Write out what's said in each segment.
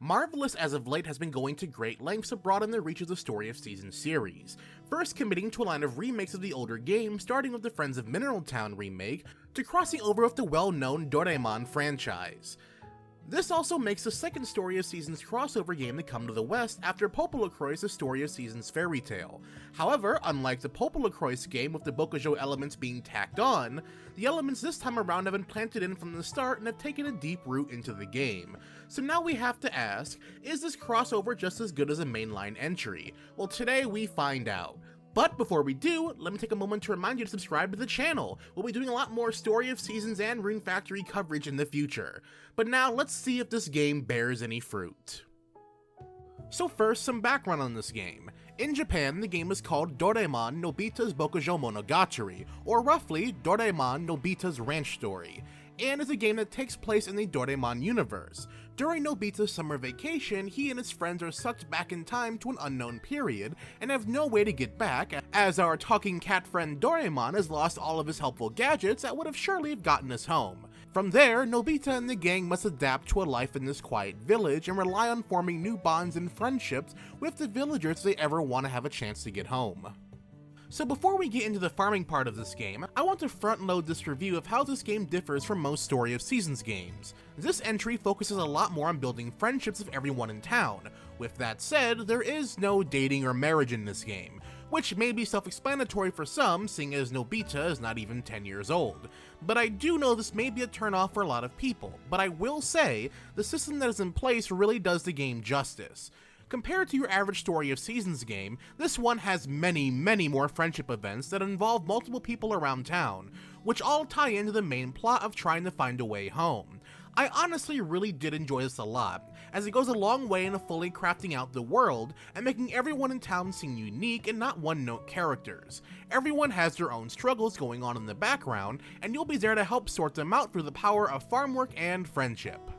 Marvelous as of late has been going to great lengths to broaden the reach of the Story of Seasons series, first committing to a line of remakes of the older game, starting with the Friends of Mineral Town remake, to crossing over with the well-known Doraemon franchise. This also makes the second Story of Seasons crossover game to come to the West after Popolocroy's The Story of Seasons Fairy Tale. However, unlike the Popolocroy's game with the Bokujo elements being tacked on, the elements this time around have been planted in from the start and have taken a deep root into the game. So now we have to ask, is this crossover just as good as a mainline entry? Well, today we find out. But before we do, let me take a moment to remind you to subscribe to the channel. We'll be doing a lot more Story of Seasons and Rune Factory coverage in the future. But now let's see if this game bears any fruit. So first, some background on this game. In Japan, the game is called Doraemon Nobita's Bokujo Monogatari, or roughly, Doraemon Nobita's Ranch Story, and is a game that takes place in the Doraemon universe. During Nobita's summer vacation, he and his friends are sucked back in time to an unknown period, and have no way to get back, as our talking cat friend Doraemon has lost all of his helpful gadgets that would have surely gotten us home. From there, Nobita and the gang must adapt to a life in this quiet village and rely on forming new bonds and friendships with the villagers if they ever want to have a chance to get home. So before we get into the farming part of this game, I want to front load this review of how this game differs from most Story of Seasons games. This entry focuses a lot more on building friendships with everyone in town. With that said, there is no dating or marriage in this game, which may be self-explanatory for some, seeing as Nobita is not even 10 years old. But I do know this may be a turnoff for a lot of people, but I will say, the system that is in place really does the game justice. Compared to your average Story of Seasons game, this one has many more friendship events that involve multiple people around town, which all tie into the main plot of trying to find a way home. I honestly really did enjoy this a lot, as it goes a long way in fully crafting out the world and making everyone in town seem unique and not one-note characters. Everyone has their own struggles going on in the background, and you'll be there to help sort them out through the power of farm work and friendship.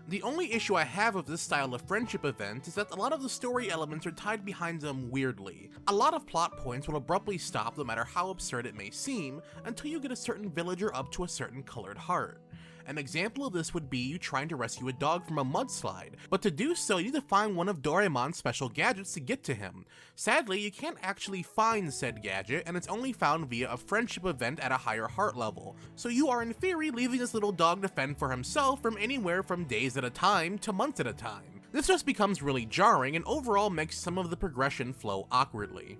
The only issue I have with this style of friendship event is that a lot of the story elements are tied behind them weirdly. A lot of plot points will abruptly stop no matter how absurd it may seem, until you get a certain villager up to a certain colored heart. An example of this would be you trying to rescue a dog from a mudslide, but to do so you need to find one of Doraemon's special gadgets to get to him. Sadly, you can't actually find said gadget, and it's only found via a friendship event at a higher heart level, so you are in theory leaving this little dog to fend for himself from anywhere from days at a time to months at a time. This just becomes really jarring and overall makes some of the progression flow awkwardly.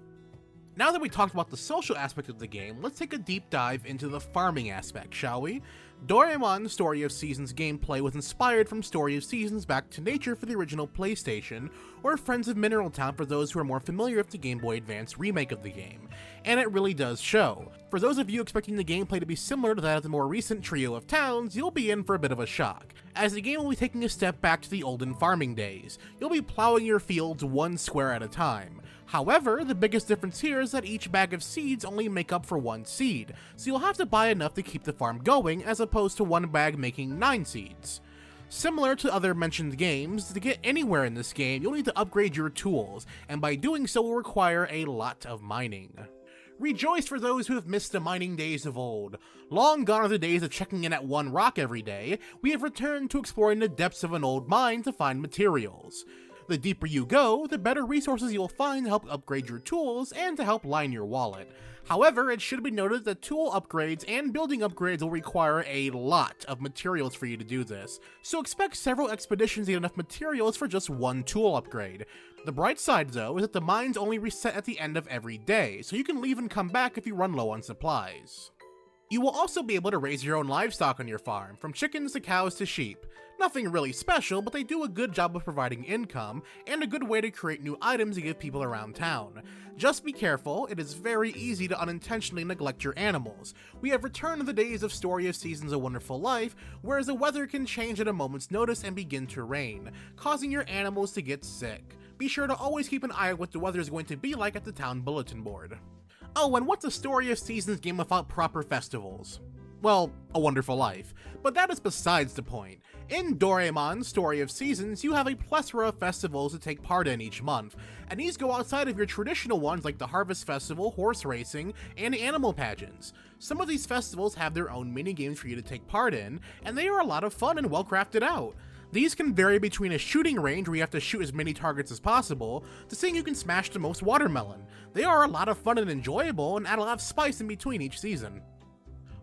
Now that we talked about the social aspect of the game, let's take a deep dive into the farming aspect, shall we? Doraemon Story of Seasons gameplay was inspired from Story of Seasons Back to Nature for the original PlayStation, or Friends of Mineral Town for those who are more familiar with the Game Boy Advance remake of the game, and it really does show. For those of you expecting the gameplay to be similar to that of the more recent trio of towns, you'll be in for a bit of a shock, as the game will be taking a step back to the olden farming days. You'll be plowing your fields one square at a time. However, the biggest difference here is that each bag of seeds only make up for one seed, so you'll have to buy enough to keep the farm going as opposed to one bag making 9 seeds. Similar to other mentioned games, to get anywhere in this game, you'll need to upgrade your tools, and by doing so will require a lot of mining. Rejoice for those who have missed the mining days of old. Long gone are the days of checking in at one rock every day. We have returned to exploring the depths of an old mine to find materials. The deeper you go, the better resources you'll find to help upgrade your tools and to help line your wallet. However, it should be noted that tool upgrades and building upgrades will require a lot of materials for you to do this, so expect several expeditions to get enough materials for just one tool upgrade. The bright side though is that the mines only reset at the end of every day, so you can leave and come back if you run low on supplies. You will also be able to raise your own livestock on your farm, from chickens to cows to sheep. Nothing really special, but they do a good job of providing income, and a good way to create new items to give people around town. Just be careful, it is very easy to unintentionally neglect your animals. We have returned to the days of Story of Seasons A Wonderful Life, whereas the weather can change at a moment's notice and begin to rain, causing your animals to get sick. Be sure to always keep an eye on what the weather is going to be like at the town bulletin board. Oh, and what's a Story of Seasons game without proper festivals? Well, A Wonderful Life. But that is besides the point. In Doraemon Story of Seasons, you have a plethora of festivals to take part in each month, and these go outside of your traditional ones like the Harvest Festival, horse racing, and animal pageants. Some of these festivals have their own mini-games for you to take part in, and they are a lot of fun and well crafted out. These can vary between a shooting range where you have to shoot as many targets as possible, to seeing who can smash the most watermelon. They are a lot of fun and enjoyable and add a lot of spice in between each season.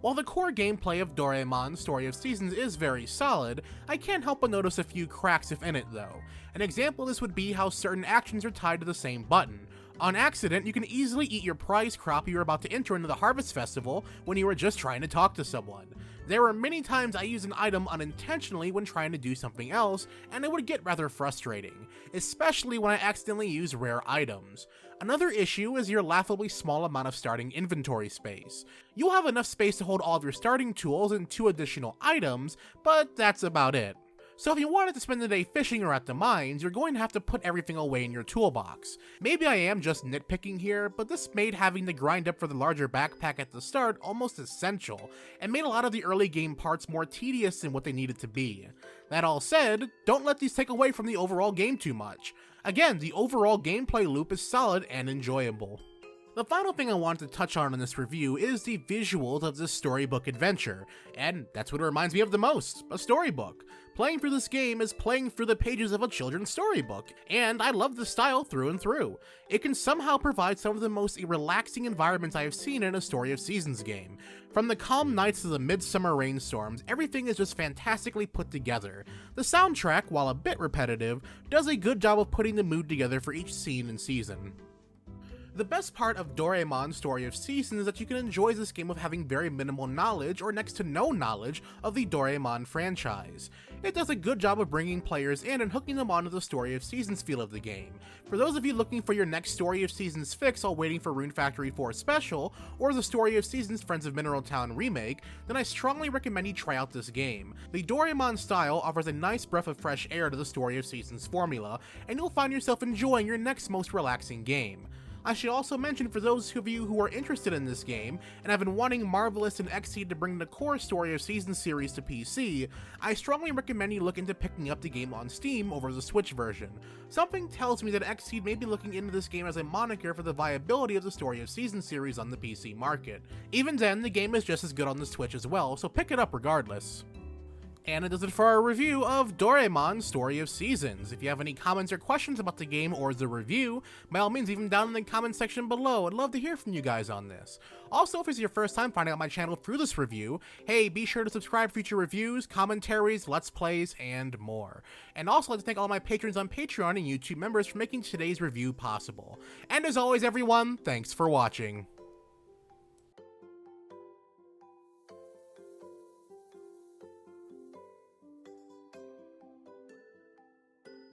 While the core gameplay of Doraemon Story of Seasons is very solid, I can't help but notice a few cracks in it though. An example of this would be how certain actions are tied to the same button. On accident, you can easily eat your prize crop you were about to enter into the Harvest Festival when you were just trying to talk to someone. There were many times I used an item unintentionally when trying to do something else, and it would get rather frustrating, especially when I accidentally use rare items. Another issue is your laughably small amount of starting inventory space. You'll have enough space to hold all of your starting tools and 2 additional items, but that's about it. So if you wanted to spend the day fishing or at the mines, you're going to have to put everything away in your toolbox. Maybe I am just nitpicking here, but this made having to grind up for the larger backpack at the start almost essential, and made a lot of the early game parts more tedious than what they needed to be. That all said, don't let these take away from the overall game too much. Again, the overall gameplay loop is solid and enjoyable. The final thing I want to touch on in this review is the visuals of this storybook adventure, and that's what it reminds me of the most, a storybook. Playing through this game is playing through the pages of a children's storybook, and I love the style through and through. It can somehow provide some of the most relaxing environments I have seen in a Story of Seasons game. From the calm nights to the midsummer rainstorms, everything is just fantastically put together. The soundtrack, while a bit repetitive, does a good job of putting the mood together for each scene and season. The best part of Doraemon Story of Seasons is that you can enjoy this game with having very minimal knowledge or next to no knowledge of the Doraemon franchise. It does a good job of bringing players in and hooking them onto the Story of Seasons feel of the game. For those of you looking for your next Story of Seasons fix while waiting for Rune Factory 4 Special, or the Story of Seasons Friends of Mineral Town remake, then I strongly recommend you try out this game. The Doraemon style offers a nice breath of fresh air to the Story of Seasons formula, and you'll find yourself enjoying your next most relaxing game. I should also mention, for those of you who are interested in this game and have been wanting Marvelous and Xseed to bring the core Story of Seasons series to PC, I strongly recommend you look into picking up the game on Steam over the Switch version. Something tells me that Xseed may be looking into this game as a moniker for the viability of the Story of Seasons series on the PC market. Even then, the game is just as good on the Switch as well, so pick it up regardless. And it does it for our review of Doraemon Story of Seasons. If you have any comments or questions about the game or the review, by all means leave them down in the comment section below. I'd love to hear from you guys on this. Also, if it's your first time finding out my channel through this review, hey, be sure to subscribe for future reviews, commentaries, let's plays, and more. And also, I'd like to thank all my patrons on Patreon and YouTube members for making today's review possible. And as always, everyone, thanks for watching.